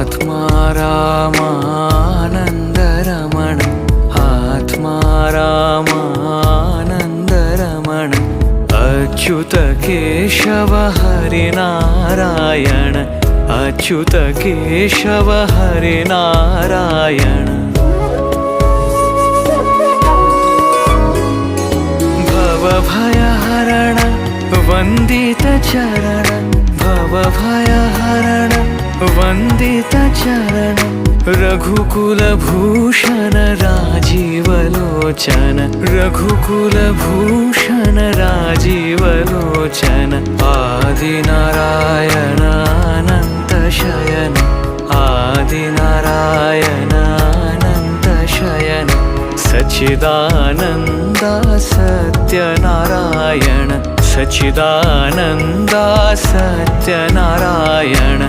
आत्मा रामानन्दरमण आत्मा रामानन्दरमण अच्युत केशव हरिनारायण अच्युत केशव हरिनारायण भवभयहरण वन्दित चरण भवभयहरण वन्दित चरण रघुकुलभूषण राजीवलोचन रघुकुलभूषण राजीवलोचन आदिनारायण अनंत शयन आदिनारायण अनंत शयन सच्चिदानन्द सत्यनारायण सच्चिदानन्द सत्यनारायण।